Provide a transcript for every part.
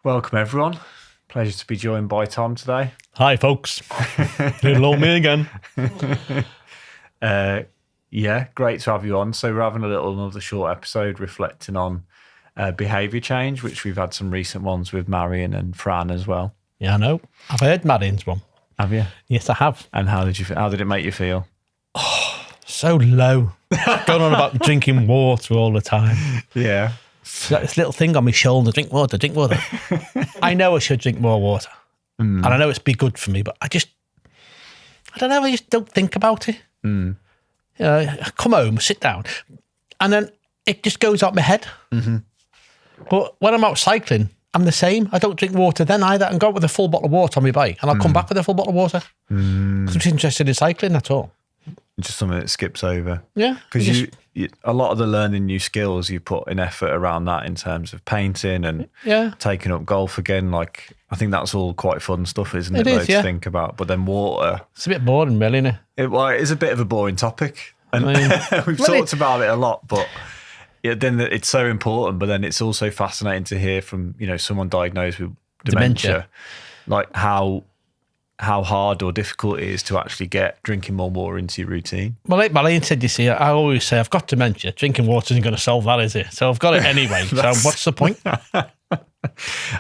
Welcome, everyone. Pleasure to be joined by Tom today. Hi, folks. Little old me again. Yeah, great to have you on. So we're having another short episode reflecting on behaviour change, which we've had some recent ones with Marion and Fran as well. Yeah, I know. I've heard Marion's one. Have you? Yes, I have. And how did it make you feel? So low. Going on about drinking water all the time. Yeah. Got this little thing on my shoulder, drink water. I know I should drink more water. And I know it's be good for me, but I don't know, I just don't think about it. You know, I come home, sit down, and then it just goes out my head. Mm-hmm. But when I'm out cycling, I'm the same. I don't drink water then either. I can go out with a full bottle of water on my bike, and I'll come back with a full bottle of water. Because I'm just interested in cycling, that's all. Just something that skips over. Yeah. Because a lot of the learning new skills, you put in effort around that in terms of painting and taking up golf again. Like, I think that's all quite fun stuff, isn't it? To think about. But then water. It's a bit boring, really, isn't it? It is a bit of a boring topic. And we've talked about it a lot, but then it's so important. But then it's also fascinating to hear from, someone diagnosed with dementia. Like how hard or difficult it is to actually get drinking more water into your routine. Well, like Marion said, you see, I always say, I've got dementia. Drinking water isn't going to solve that, is it? So I've got it anyway. So what's the point?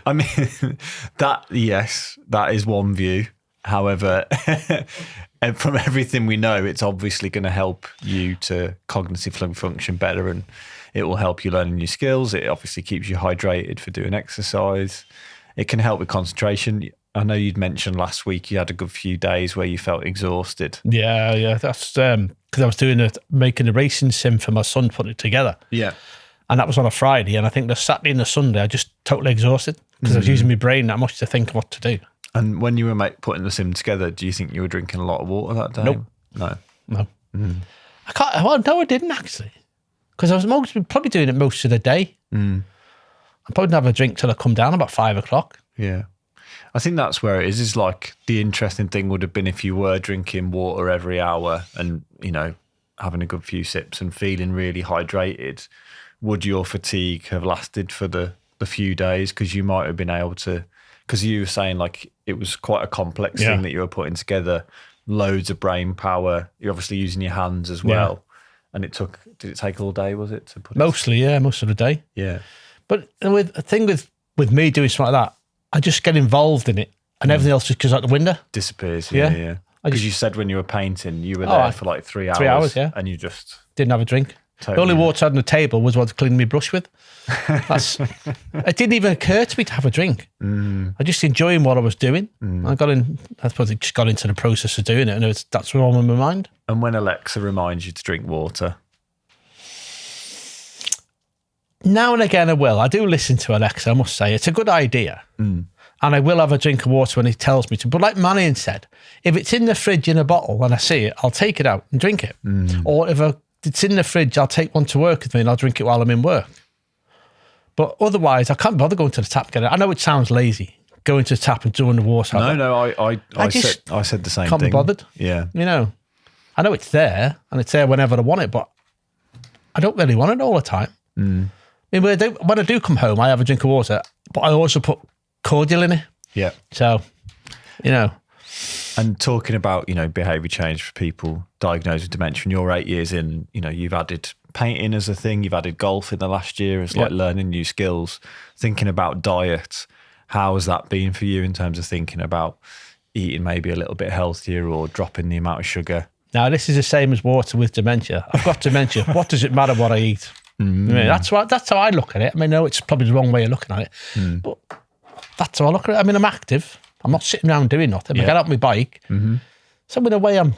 I mean, that is one view. However, and from everything we know, it's obviously going to help you to cognitively function better, and it will help you learn new skills. It obviously keeps you hydrated for doing exercise. It can help with concentration. I know you'd mentioned last week you had a good few days where you felt exhausted. Yeah. That's because I was making a racing sim for my son, putting it together. Yeah. And that was on a Friday. And I think the Saturday and the Sunday, I just totally exhausted because I was using my brain that much to think of what to do. And when you were putting the sim together, do you think you were drinking a lot of water that day? Nope. No. I can't. Well, no, I didn't actually, because I was probably doing it most of the day. I probably didn't have a drink till I come down about 5 o'clock. Yeah. I think that's where it is like the interesting thing would have been if you were drinking water every hour and, having a good few sips and feeling really hydrated. Would your fatigue have lasted for the few days? Because you might have been able to, because you were saying like it was quite a complex thing that you were putting together, loads of brain power. You're obviously using your hands as well. And did it take all day, was it, to put Mostly, most of the day. Yeah. But the thing with me doing something like that, I just get involved in it and everything else just goes out the window. Disappears, yeah. Because you said when you were painting, you were there for like 3 hours. 3 hours, yeah. And you just... didn't have a drink. Totally. The only water on the table was what to clean my brush with. It didn't even occur to me to have a drink. I just enjoying what I was doing. I suppose it just got into the process of doing it, and that's what on my mind. And when Alexa reminds you to drink water? Now and again I will. I do listen to Alexa, I must say. It's a good idea. And I will have a drink of water when he tells me to. But like Marion said, if it's in the fridge in a bottle and I see it, I'll take it out and drink it. Or if it's in the fridge, I'll take one to work with me and I'll drink it while I'm in work. But otherwise, I can't bother going to the tap to get it. I know it sounds lazy, going to the tap and doing the water. I said the same thing. Can't be bothered. Yeah. I know it's there and it's there whenever I want it, but I don't really want it all the time. I mean, when I do come home, I have a drink of water, but I also put cordial in it. Yeah. So, And talking about, behaviour change for people diagnosed with dementia, and you're 8 years in, you've added painting as a thing, you've added golf in the last year as like learning new skills, thinking about diet. How has that been for you in terms of thinking about eating maybe a little bit healthier or dropping the amount of sugar? Now, this is the same as water with dementia. I've got dementia. What does it matter what I eat? I mean, that's how I look at it. I mean, no, it's probably the wrong way of looking at it, but that's how I look at it. I mean, I'm active. I'm not sitting around doing nothing. I get out my bike. So in a way, I'm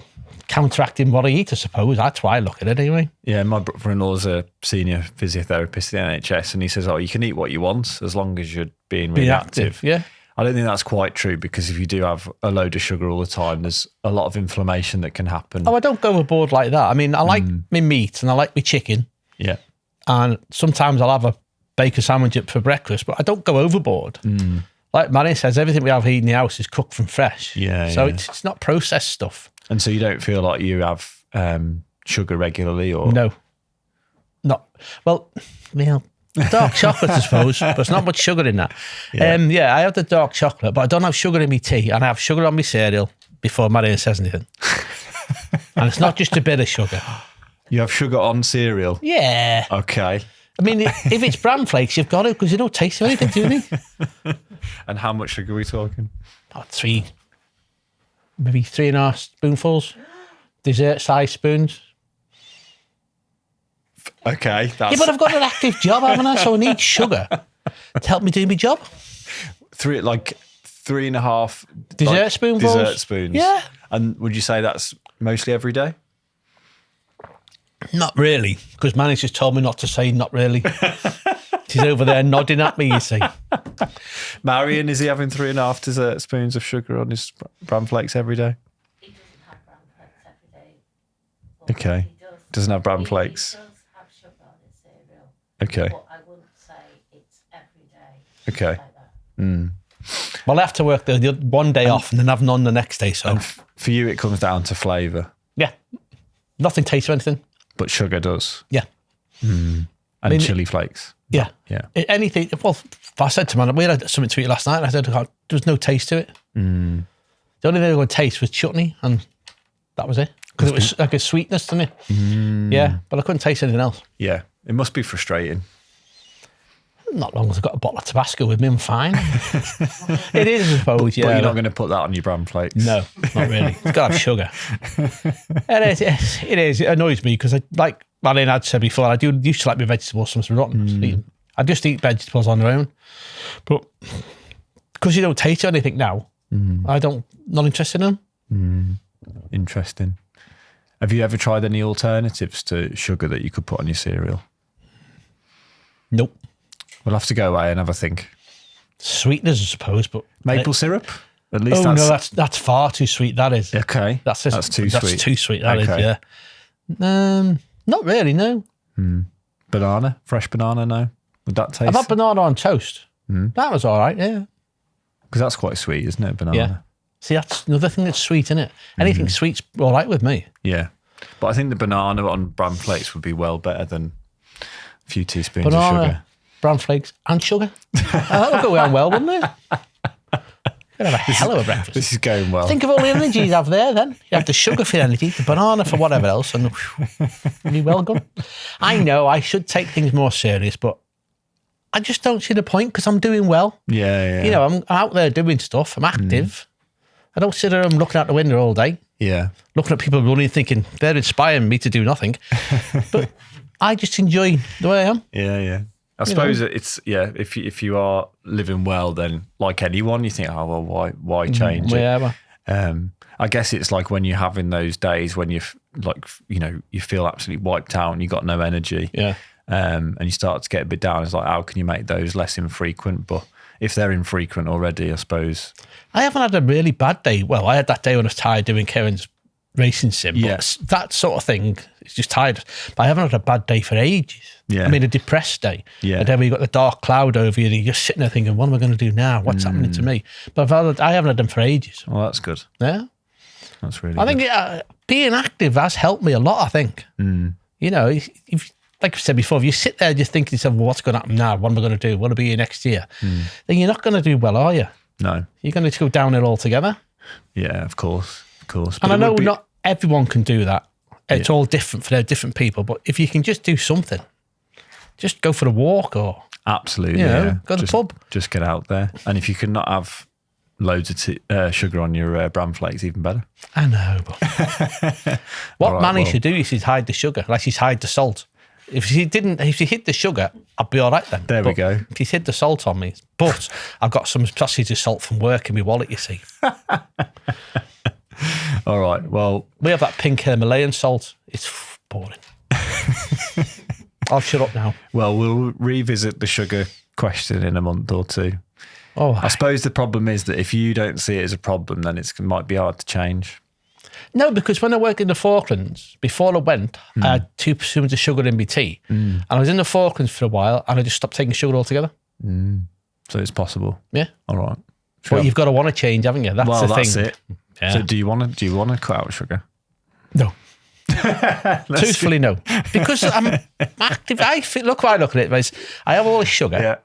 counteracting what I eat, I suppose. That's why I look at it anyway. Yeah, my brother-in-law's a senior physiotherapist at the NHS, and he says, you can eat what you want as long as you're being really active. Yeah. I don't think that's quite true, because if you do have a load of sugar all the time, there's a lot of inflammation that can happen. Oh, I don't go overboard like that. I mean, I like my meat and I like my chicken. Yeah. And sometimes I'll have a bacon sandwich for breakfast, but I don't go overboard. Like Marion says, everything we have here in the house is cooked from fresh. So it's not processed stuff. And so you don't feel like you have sugar regularly, or? No. Not. Well, Dark chocolate, I suppose, but there's not much sugar in that. Yeah. I have the dark chocolate, but I don't have sugar in my tea, and I have sugar on my cereal before Marion says anything. And it's not just a bit of sugar. You have sugar on cereal? Yeah. Okay. I mean, if it's bran flakes, you've got it because you don't taste anything, do they? And how much sugar are we talking? About maybe 3.5 spoonfuls. Dessert-sized spoons. Okay. Yeah, but I've got an active job, haven't I? So I need sugar to help me do my job. 3.5 Dessert spoonfuls? Dessert spoons. Yeah. And would you say that's mostly every day? Not really, because Manny's just told me not to say not really. She's over there nodding at me, you see. Marion, is he having 3.5 dessert spoons of sugar on his bran flakes every day? He doesn't have bran flakes every day. Okay. He Doesn't have bran flakes. He does have sugar on his cereal. Okay. But I wouldn't say it's every day. Okay. Like that. Well, I have to work the one day off and then have none the next day. So, For you, it comes down to flavour, yeah, nothing tastes of anything. but sugar does. Yeah. And chili flakes. Yeah. Yeah. Anything. Well, I said to man, we had something to eat last night. And I said, there was no taste to it. The only thing I would taste was chutney, and that was it. Because it was like a sweetness to me. Yeah. But I couldn't taste anything else. Yeah. It must be frustrating. Not long as I've got a bottle of Tabasco with me, I'm fine. It is, I suppose, yeah. But you're not going to put that on your bran flakes. No, not really. It's got to have sugar. It is. It annoys me because, like Marlene had said before, I used to like my vegetables sometimes rotten. I just eat vegetables on their own. But because you don't taste anything now, not interested in them. Interesting. Have you ever tried any alternatives to sugar that you could put on your cereal? Nope. We'll have to go away and have a think. Sweeteners, I suppose, but Maple syrup? At least no, that's far too sweet. That is. Okay. That's too sweet. That's too sweet. That is. Okay. Yeah. Not really. No. Banana? Fresh banana, no? Would that taste? I've had banana on toast. That was all right. Yeah. Because that's quite sweet, isn't it, banana? Yeah. See, that's another thing that's sweet, isn't it? Anything sweet's all right with me. Yeah. But I think the banana on bran flakes would be well better than a few teaspoons of Banana, sugar. bran flakes, and sugar. That would go down well, wouldn't it? You'd have a hell of a breakfast. This is going well. Think of all the energy you have there then. You have the sugar for energy, the banana for whatever else, and you'll be well gone. I know I should take things more serious, but I just don't see the point because I'm doing well. Yeah. You know, I'm out there doing stuff. I'm active. I don't sit there and looking out the window all day, Yeah. looking at people running thinking they're inspiring me to do nothing. But I just enjoy the way I am. Yeah. I suppose it's, if you are living well, then like anyone, you think, oh, well, why change it? Yeah, I guess it's like when you're having those days when you you feel absolutely wiped out and you've got no energy. yeah. And you start to get a bit down. It's like, how can you make those less infrequent? But if they're infrequent already, I suppose. I haven't had a really bad day. Well, I had that day when I was tired doing Kevin's racing sim. But Yeah. that sort of thing is just tired. But I haven't had a bad day for ages. Yeah. I mean, a depressed day. Yeah. A day where you've got the dark cloud over you and you're just sitting there thinking, what am I going to do now? What's happening to me? But I haven't had them for ages. Well, that's good. Yeah. That's really I good. think being active has helped me a lot, I think. You know, if like I said before, if you sit there just thinking to yourself, well, what's going to happen now? What am I going to do? What will be here next year? Then you're not going to do well, are you? No. You're going to go down it altogether. Yeah, of course. But And I it know would be- not everyone can do that. It's all different for their different people. But if you can just do something, just go for a walk or Absolutely. You know, yeah. go to the Just- pub. Just get out there. And if you can not have loads of sugar on your bran flakes, even better. I know. But what All right, Manny well- should do is he'd hide the sugar, like he's hide the salt. If he hid the sugar, I'd be all right then. There we But go. If he's hid the salt on me, but I've got some sausage of salt from work in my wallet, you see. All right. Well, We have that pink Himalayan salt. It's boring. I'll shut up now. we'll revisit the sugar question in a month or two. Oh, I suppose the problem is that if you don't see it as a problem, then it might be hard to change. no, because when I worked in the Falklands, before I went, I had 2 spoons of sugar in my tea. And I was in the Falklands for a while and I just stopped taking sugar altogether. So it's possible. Yeah. All right. But you've got to want to change, haven't you? That's the thing. That's it. Yeah. So do you want to cut out sugar? No. Truthfully, no. Because I'm active. Look why I look at it, is I have all this sugar. Yeah.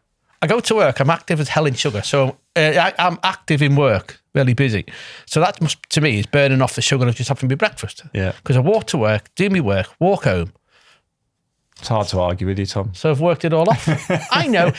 I go to work, I'm active as hell in sugar. So I'm active in work, really busy. So that must, to me, is burning off the sugar of just having my breakfast. Yeah. Because I walk to work, do my work, walk home. It's hard to argue with you, Tom. So I've worked it all off. I know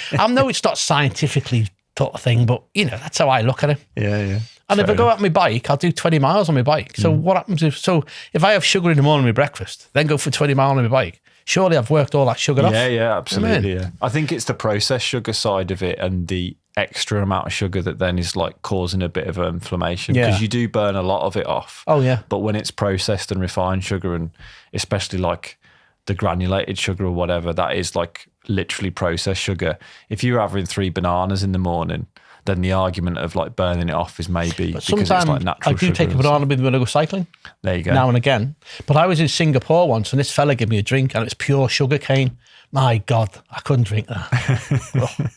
it's not scientifically sort of thing, but, that's how I look at it. Yeah. And if I go out on my bike, I'll do 20 miles on my bike. So what happens if I have sugar in the morning with breakfast, then go for 20 miles on my bike? Surely I've worked all that sugar off. Yeah, absolutely. Yeah. I think it's the processed sugar side of it and the extra amount of sugar that then is like causing a bit of inflammation because you do burn a lot of it off. Oh, yeah. But when it's processed and refined sugar, and especially like the granulated sugar or whatever, that is like literally processed sugar. If you're having 3 bananas in the morning, then the argument of like burning it off is maybe because it's like natural I do sugar take a banana with me when I go cycling. There you go. Now and again. But I was in Singapore once and this fella gave me a drink and it's pure sugar cane. My God, I couldn't drink that.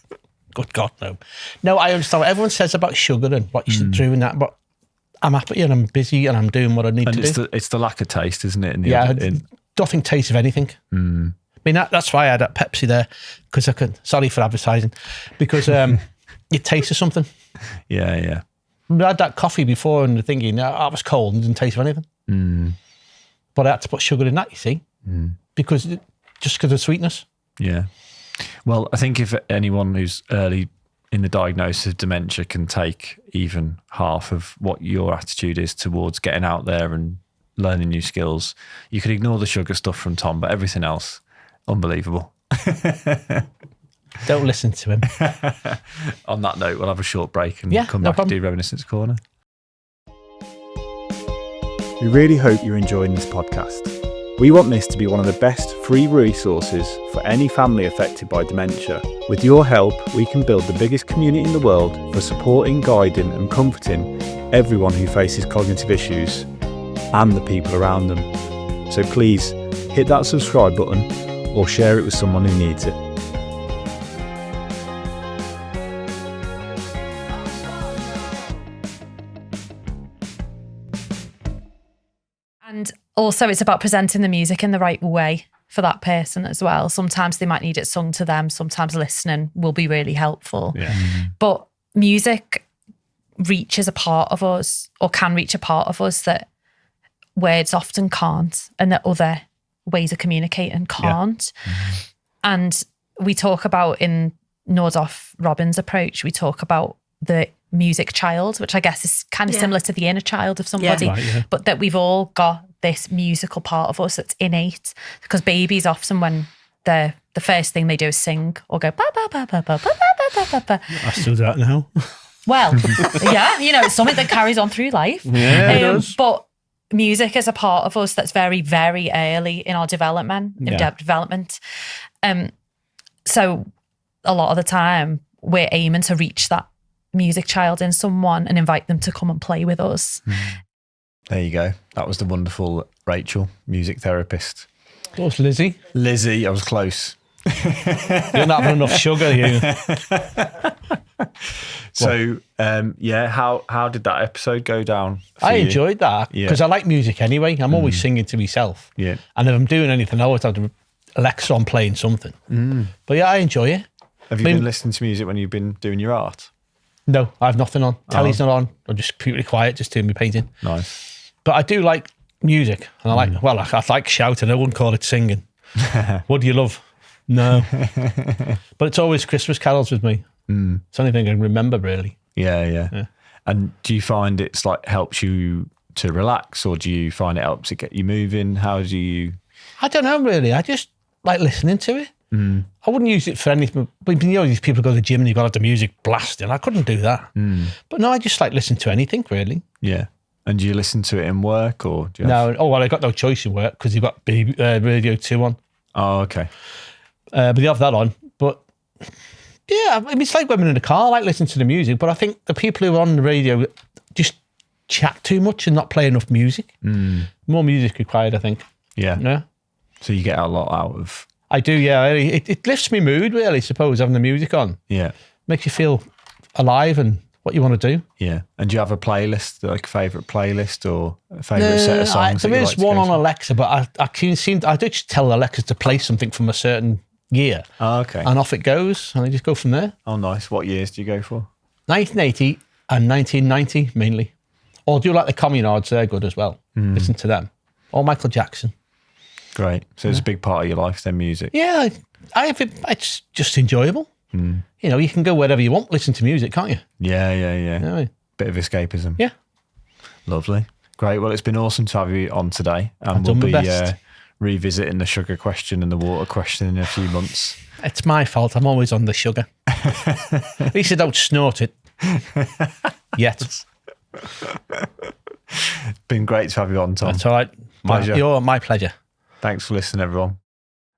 Good God, no. No, I understand what everyone says about sugar and what you should do and that, but I'm happy and I'm busy and I'm doing what I need to do. It's the lack of taste, isn't it? Nothing tastes of anything. I mean, that's why I had that Pepsi there, because I could, sorry for advertising, because it tasted something. Yeah. I had that coffee before and thinking, I was cold and didn't taste of anything. But I had to put sugar in that, you see, because of the sweetness. Yeah. Well, I think if anyone who's early in the diagnosis of dementia can take even half of what your attitude is towards getting out there and learning new skills, you could ignore the sugar stuff from Tom, but everything else, unbelievable. Don't listen to him. On that note, we'll have a short break and come no back problem. and do Reminiscence Corner. We really hope you're enjoying this podcast. We want this to be one of the best free resources for any family affected by dementia. With your help, we can build the biggest community in the world for supporting, guiding and comforting everyone who faces cognitive issues and the people around them. So please hit that subscribe button or share it with someone who needs it. And also it's about presenting the music in the right way for that person as well. Sometimes they might need it sung to them. Sometimes listening will be really helpful. Yeah. But music reaches a part of us, or can reach a part of us, that words often can't, and that other ways of communicating can't. And we talk about, in Nordoff Robbins' approach, we talk about the music child, which I guess is kind of similar to the inner child of somebody, but that we've all got this musical part of us that's innate, because babies often, when the first thing they do is sing or go ba ba ba ba ba ba ba ba ba. I still do that now. Well, yeah, it's something that carries on through life. Yeah, it does. But music is a part of us that's very, very early in our development. So a lot of the time we're aiming to reach that music child in someone and invite them to come and play with us. There you go. That was the wonderful Rachel, music therapist. That was Lizzie. Lizzie, I was close. You're not having enough sugar, you. So, how did that episode go down for I you? enjoyed that because I like music anyway. I'm always singing to myself. Yeah. And if I'm doing anything, I always have the Alexa on playing something. But yeah, I enjoy it. Have you been listening to music when you've been doing your art? No, I have nothing on. Telly's not on. I'm just completely quiet, just doing my painting. Nice. But I do like music. And I like shouting. I wouldn't call it singing. What do you love? No. But it's always Christmas carols with me. It's the only thing I can remember, really. Yeah. And do you find it's like helps you to relax, or do you find it helps it get you moving? How do you? I don't know, really. I just like listening to it. I wouldn't use it for anything. But these people go to the gym and you've got to have the music blasting. I couldn't do that. But no, I just like listening to anything, really. Yeah. And do you listen to it in work, or do you have... No? Oh, well, I got no choice in work because you've got Radio 2 on. Oh, okay. But you have that on. But yeah, I mean, it's like women in the car. I like listening to the music, but I think the people who are on the radio just chat too much and not play enough music. More music required, I think. Yeah. So you get a lot out of... I do, yeah. It lifts me mood, really, I suppose, having the music on. Yeah. Makes you feel alive and what you want to do. Yeah. And do you have a playlist, like a favourite playlist or a favourite set of songs? There is one on Alexa, but I just tell Alexa to play something from a certain year. Oh, okay. And off it goes, and I just go from there. Oh, nice. What years do you go for? 1980 and 1990 mainly. Or do you like the Communards? They're good as well. Listen to them. Or Michael Jackson. Great. So it's a big part of your life, then, music. Yeah, it's just enjoyable. You know, you can go wherever you want, listen to music, can't you? Yeah. Yeah. Bit of escapism. Yeah. Lovely. Great. Well, it's been awesome to have you on today. And I've done we'll my be best. revisiting the sugar question and the water question in a few months. It's my fault. I'm always on the sugar. At least I don't snort it. Yet. It's been great to have you on, Tom. That's all right. Pleasure. My pleasure. Thanks for listening, everyone.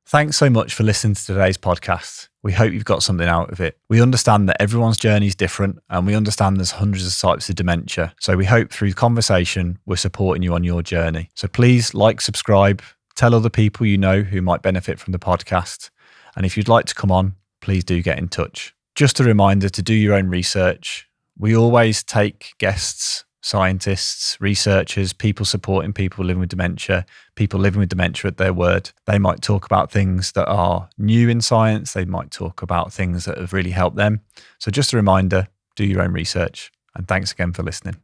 Thanks so much for listening to today's podcast. We hope you've got something out of it. We understand that everyone's journey is different, and we understand there's hundreds of types of dementia. So we hope through conversation, we're supporting you on your journey. So please like, subscribe, tell other people you know who might benefit from the podcast. And if you'd like to come on, please do get in touch. Just a reminder to do your own research. We always take guests, scientists, researchers, people supporting people living with dementia at their word. They might talk about things that are new in science. They might talk about things that have really helped them. So just a reminder, do your own research. And thanks again for listening.